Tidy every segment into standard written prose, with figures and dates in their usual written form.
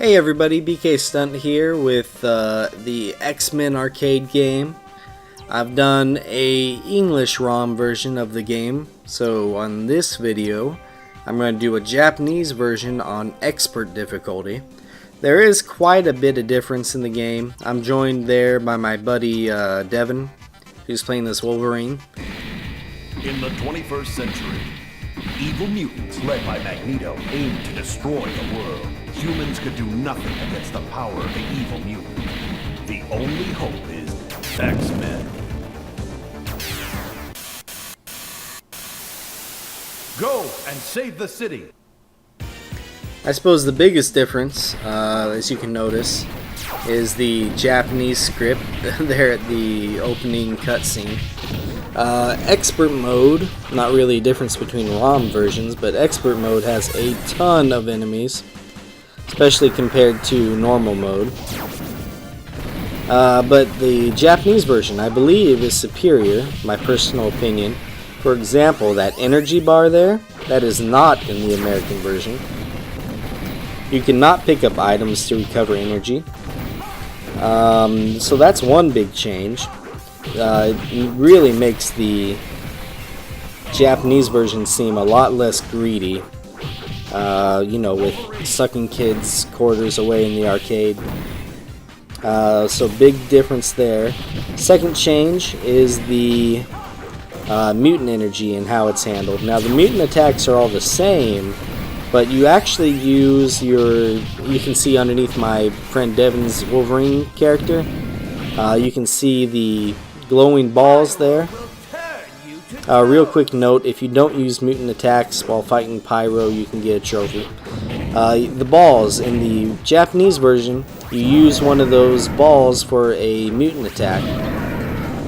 Hey everybody, Bkstunt here with the X-Men arcade game. I've done a English ROM version of the game, so on this video I'm going to do a Japanese version on expert difficulty. There is quite a bit of difference in the game. I'm joined there by my buddy Devin, who's playing this Wolverine. In the 21st century, evil mutants led by Magneto aim to destroy the world. Humans could do nothing against the power of the evil mutant. The only hope is X-Men. Go and save the city! I suppose the biggest difference, as you can notice, is the Japanese script there at the opening cutscene. Expert mode, not really a difference between ROM versions, but expert mode has a ton of enemies, especially compared to normal mode. But the Japanese version, I believe, is superior, my personal opinion. For example, that energy bar there, that is not in the American version. You cannot pick up items to recover energy. So that's one big change. It really makes the Japanese version seem a lot less greedy. You know, with sucking kids' quarters away in the arcade. So big difference there. Second change is the mutant energy and how it's handled. Now the mutant attacks are all the same, but you actually use you can see underneath my friend Devin's Wolverine character, you can see the glowing balls there. Real quick note, if you don't use mutant attacks while fighting Pyro, you can get a trophy. The balls, in the Japanese version, you use one of those balls for a mutant attack.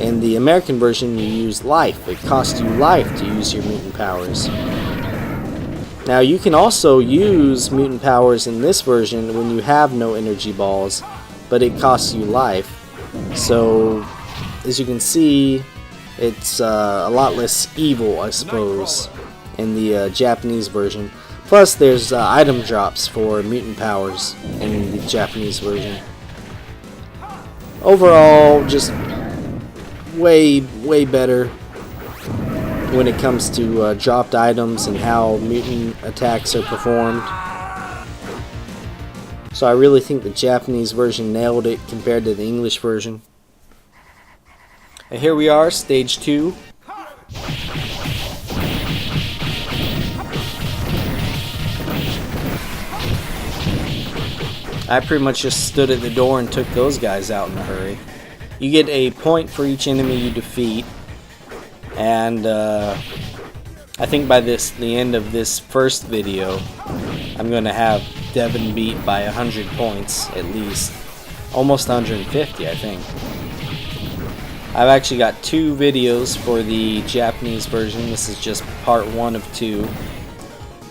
In the American version, you use life. It costs you life to use your mutant powers. Now, you can also use mutant powers in this version when you have no energy balls, but it costs you life. So, as you can see, it's a lot less evil, I suppose, in the Japanese version. Plus, there's item drops for mutant powers in the Japanese version. Overall, just way better when it comes to dropped items and how mutant attacks are performed. So I really think the Japanese version nailed it compared to the English version. And here we are, stage 2. I pretty much just stood at the door and took those guys out in a hurry. You get a point for each enemy you defeat, and I think by the end of this first video, I'm going to have Devin beat by 100 points at least. Almost 150, I think. I've actually got 2 videos for the Japanese version. This is just part 1 of 2.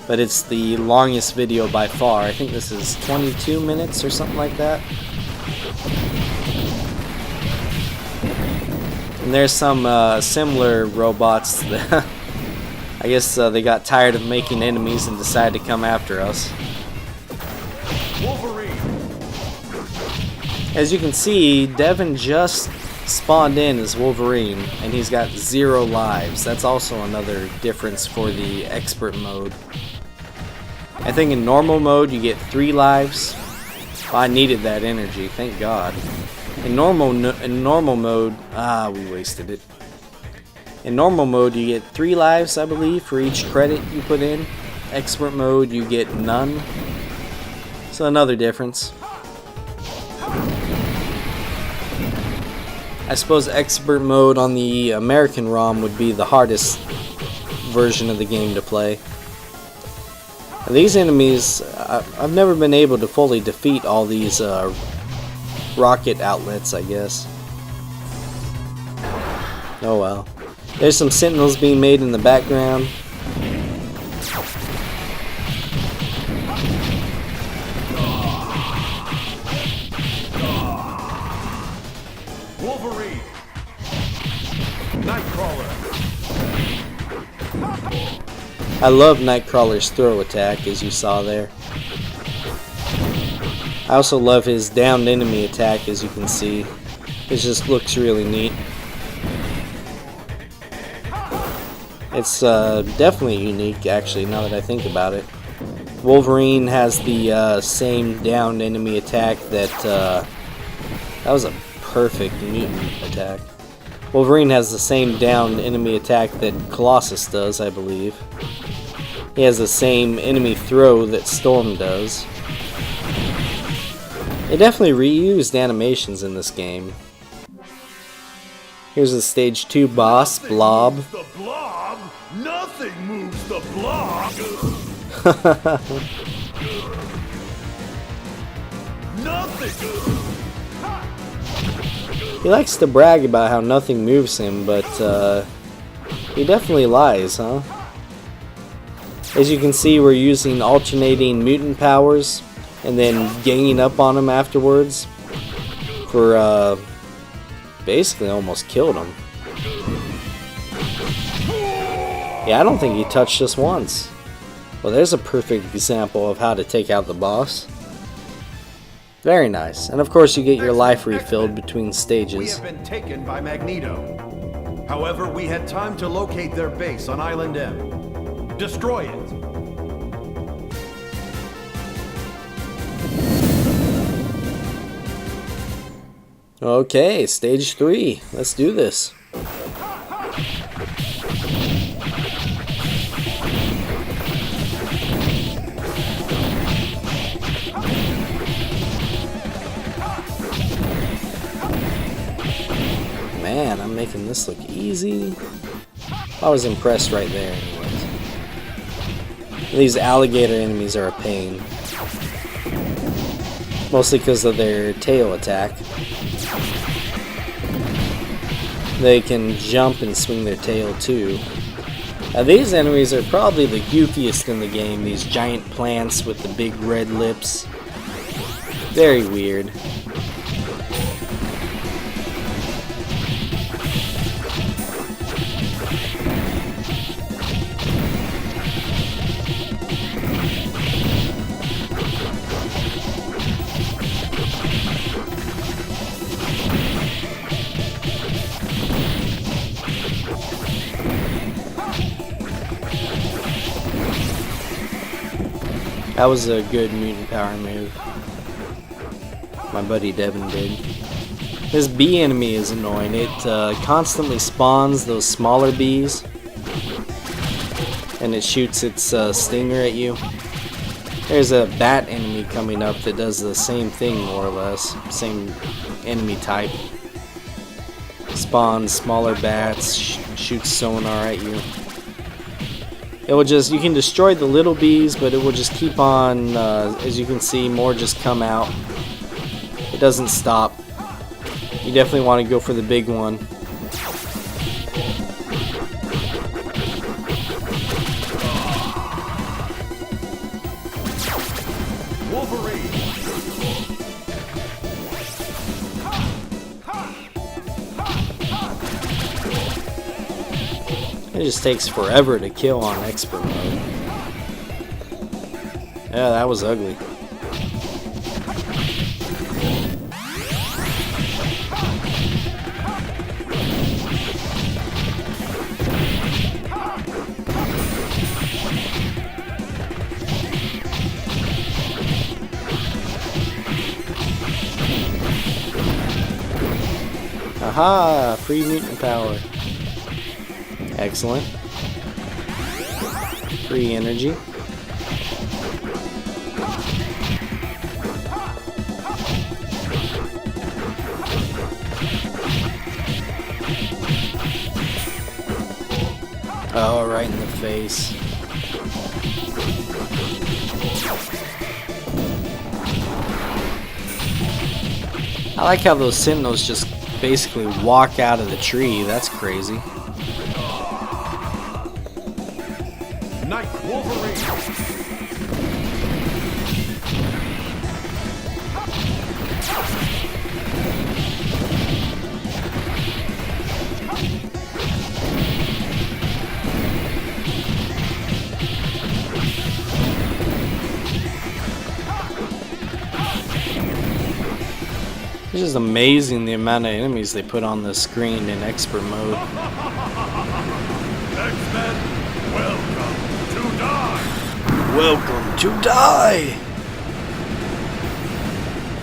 But it's the longest video by far. I think this is 22 minutes or something like that. And there's some similar robots that I guess they got tired of making enemies and decided to come after us. Wolverine. As you can see, Devin just spawned in as Wolverine, and he's got 0 lives. That's also another difference for the expert mode. I think in normal mode you get 3 lives. Well, I needed that energy, thank God. In normal mode, we wasted it. In normal mode you get 3 lives, I believe, for each credit you put in. Expert mode you get none. So another difference. I suppose expert mode on the American ROM would be the hardest version of the game to play. These enemies, I've never been able to fully defeat all these rocket outlets, I guess. Oh well. There's some sentinels being made in the background. Wolverine. Nightcrawler. I love Nightcrawler's throw attack, as you saw there. I also love his downed enemy attack, as you can see. It just looks really neat. It's definitely unique, actually, now that I think about it. Wolverine has the same downed enemy attack that was a perfect mutant attack. Wolverine has the same downed enemy attack that Colossus does, I believe. He has the same enemy throw that Storm does. They definitely reused animations in this game. Here's the stage 2 boss, Blob. The Blob? Nothing moves the Blob. Nothing. He likes to brag about how nothing moves him, but he definitely lies, huh? As you can see, we're using alternating mutant powers and then ganging up on him afterwards for basically almost killed him. Yeah, I don't think he touched us once. Well, there's a perfect example of how to take out the boss. Very nice. And of course you get your life refilled between We stages. have been taken by Magneto. However, we had time to locate their base on Island M. Destroy it. Okay, stage 3. Let's do this. Man, I'm making this look easy. I was impressed right there anyways. These alligator enemies are a pain. Mostly because of their tail attack. They can jump and swing their tail too. Now these enemies are probably the goofiest in the game. These giant plants with the big red lips. Very weird. That was a good mutant power move. My buddy Devin did. This bee enemy is annoying. It constantly spawns those smaller bees. And it shoots its stinger at you. There's a bat enemy coming up that does the same thing more or less. Same enemy type. Spawns smaller bats, shoots sonar at you. It will just, you can destroy the little bees, but it will just keep on, as you can see, more just come out. It doesn't stop. You definitely want to go for the big one. Wolverine. It just takes forever to kill on expert mode. Yeah, that was ugly. Aha! Free mutant power. Excellent. Free energy. Oh, right in the face. I like how those sentinels just basically walk out of the tree. That's crazy. Night Wolverine. It's just amazing the amount of enemies they put on the screen in expert mode. X-Men, welcome to die! Welcome to die!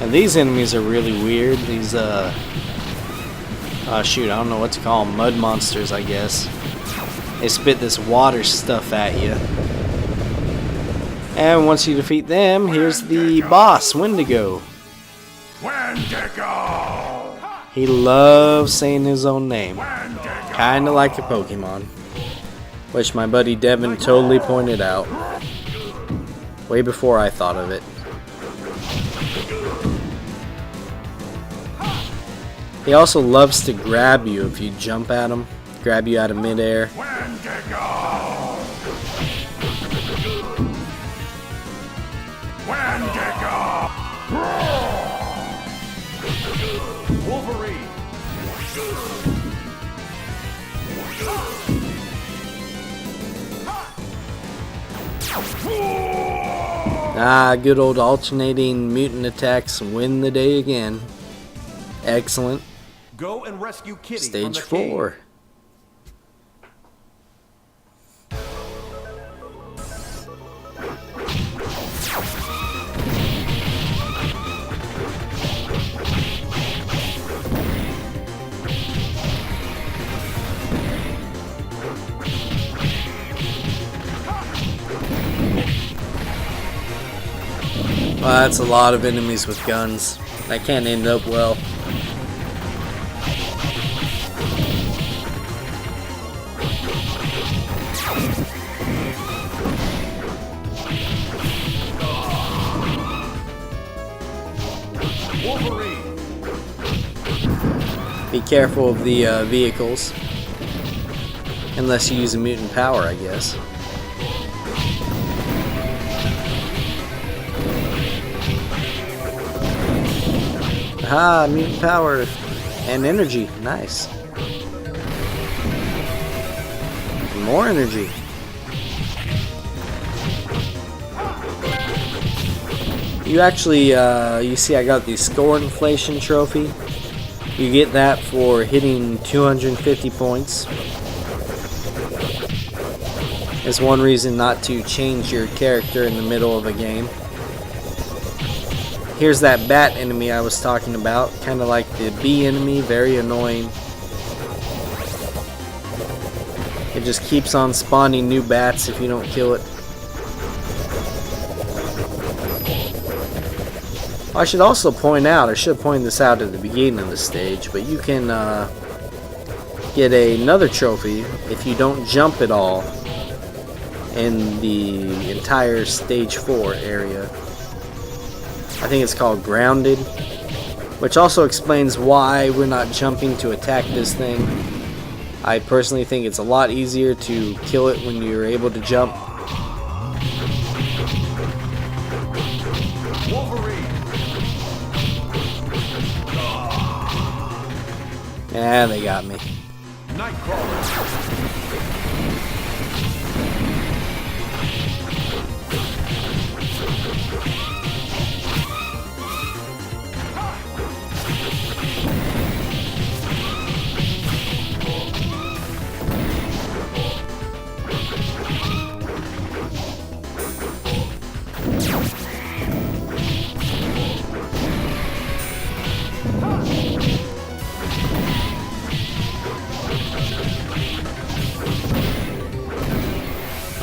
And these enemies are really weird. These, shoot, I don't know what to call them. Mud monsters, I guess. They spit this water stuff at you. And once you defeat them, here's the boss, Wendigo. Wendigo! He loves saying his own name. Kinda like a Pokemon. Which my buddy Devin totally pointed out. Way before I thought of it. He also loves to grab you if you jump at him. Grab you out of midair. Wendigo! Wendigo! Wolverine! Ah, good old alternating mutant attacks win the day again. Excellent. Go and rescue Kitty Stage from the 4. cave. Well, that's a lot of enemies with guns. That can't end up well. Wolverine! Be careful of the vehicles. Unless you use a mutant power, I guess. Aha, mutant power and energy. Nice. More energy. You actually, you see I got the score inflation trophy. You get that for hitting 250 points. It's one reason not to change your character in the middle of a game. Here's that bat enemy I was talking about, kind of like the bee enemy, very annoying. It just keeps on spawning new bats if you don't kill it. I should also point out, I should point this out at the beginning of the stage, but you can get another trophy if you don't jump at all in the entire stage 4 area. I think it's called Grounded, which also explains why we're not jumping to attack this thing. I personally think it's a lot easier to kill it when you're able to jump. Wolverine! Yeah, they got me. Nightcrawler!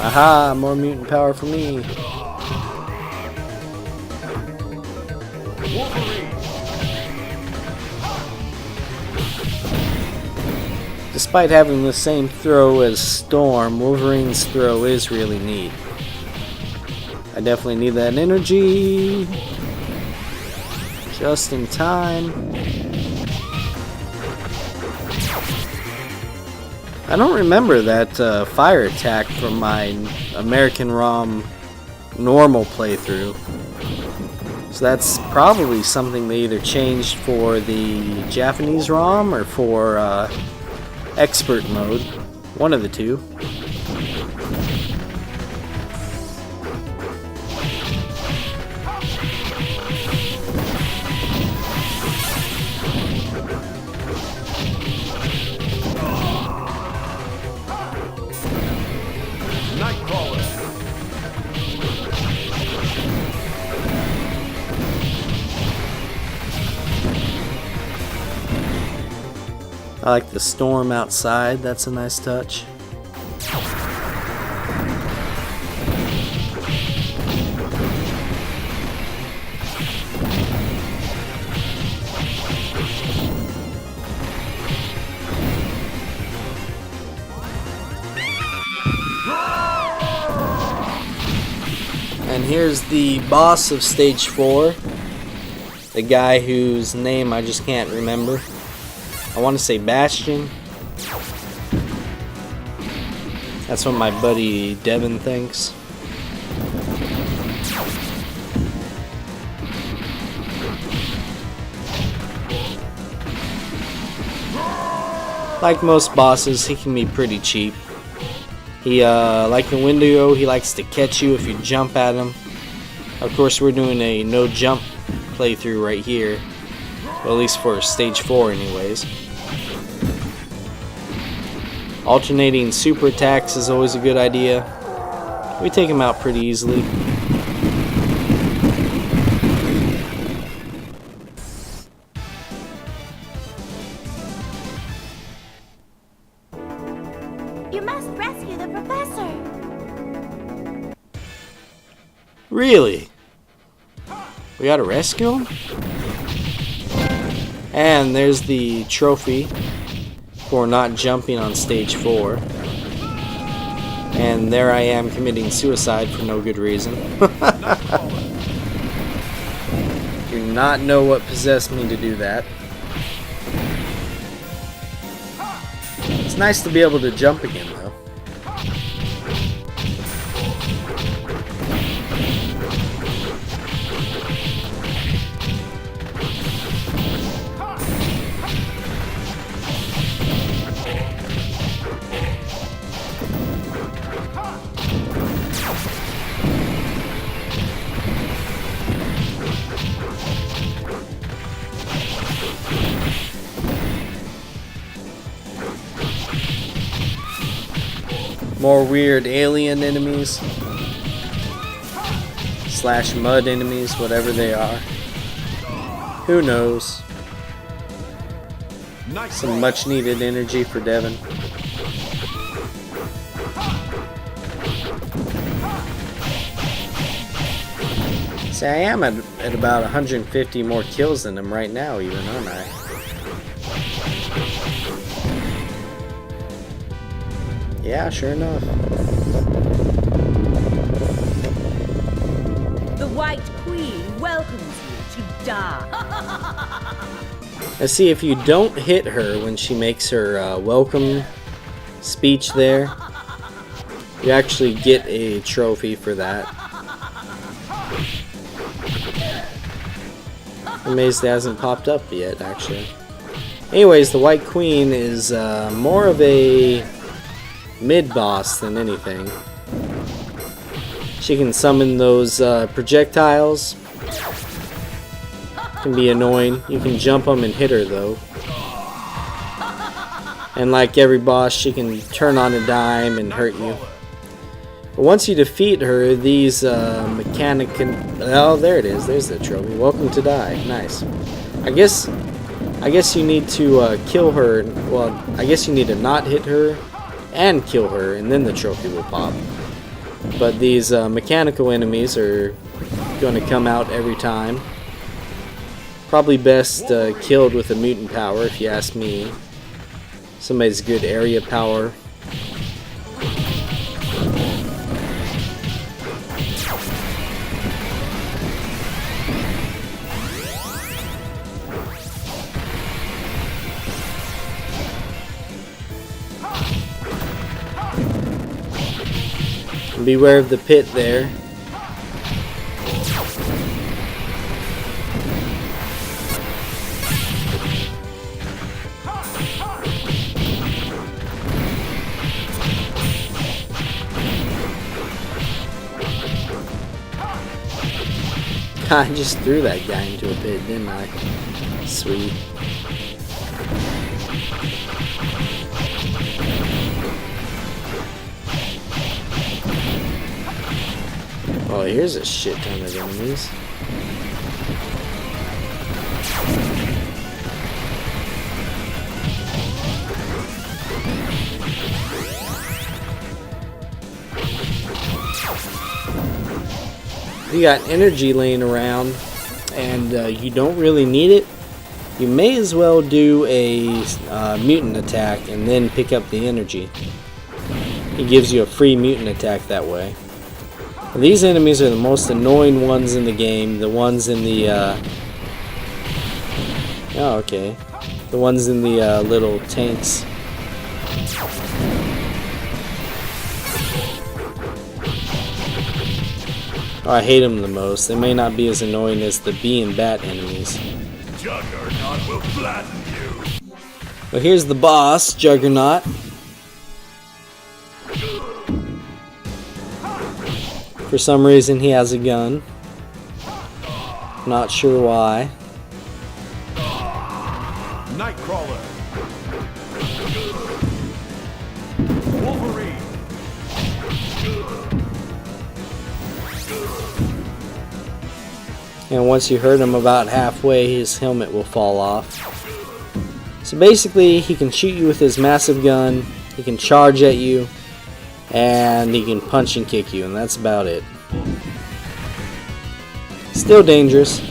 Aha, more mutant power for me. Wolverine! Despite having the same throw as Storm, Wolverine's throw is really neat. I definitely need that energy. Just in time. I don't remember that fire attack from my American ROM normal playthrough. So that's probably something they either changed for the Japanese ROM or for expert mode. One of the two. I like the storm outside, that's a nice touch. And here's the boss of stage 4. The guy whose name I just can't remember. I want to say Bastion. That's what my buddy Devin thinks. Like most bosses, he can be pretty cheap. He, like the Wendigo, he likes to catch you if you jump at him. Of course, we're doing a no jump playthrough right here. Well, at least for stage 4 anyways. Alternating super attacks is always a good idea. We take him out pretty easily. You must rescue the professor. Really? We gotta rescue him? And there's the trophy for not jumping on stage 4. And there I am committing suicide for no good reason. Do not know what possessed me to do that. It's nice to be able to jump again though. More weird alien enemies slash mud enemies, whatever they are. Who knows? Some much needed energy for Devin. See, I am at about 150 more kills than him right now even, aren't I? Yeah, sure enough. The White Queen welcomes you to die. Let's see, if you don't hit her when she makes her welcome speech there, you actually get a trophy for that. Amazed it hasn't popped up yet, actually. Anyways, the White Queen is more of a mid-boss than anything. She can summon those projectiles. Can be annoying. You can jump them and hit her though. And like every boss, she can turn on a dime and hurt you. But once you defeat her, these oh, there it is. There's the trophy. Welcome to die. Nice. I guess you need to kill her. Well, I guess you need to not hit her and kill her, and then the trophy will pop. But these mechanical enemies are going to come out every time. Probably best killed with a mutant power, if you ask me. Somebody's good area power. Beware of the pit there. I just threw that guy into a pit, didn't I? Sweet. Oh, here's a shit ton of enemies. you got energy laying around and you don't really need it, you may as well do a mutant attack and then pick up the energy. It gives you a free mutant attack that way. And these enemies are the most annoying ones in the game. The ones in the the ones in the little tanks. Oh, I hate them the most. They may not be as annoying as the bee and bat enemies. Juggernaut will flatten you. Well, here's the boss, Juggernaut. For some reason he has a gun. Not sure why. Nightcrawler. Wolverine. And once you hurt him about halfway, his helmet will fall off. So basically, he can shoot you with his massive gun, he can charge at you, and he can punch and kick you, and that's about it. Still dangerous,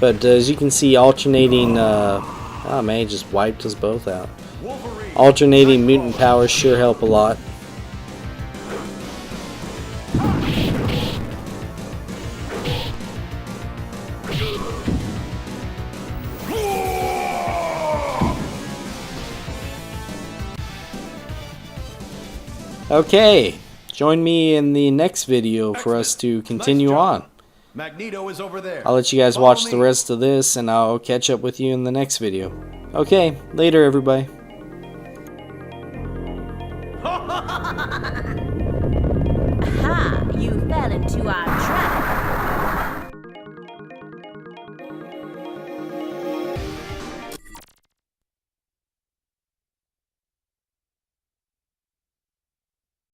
but as you can see, alternating oh man, he just wiped us both out. Alternating mutant powers sure help a lot. Okay, join me in the next video for us to continue on. Magneto is over there. I'll let you guys watch the rest of this, and I'll catch up with you in the next video. Okay, later everybody.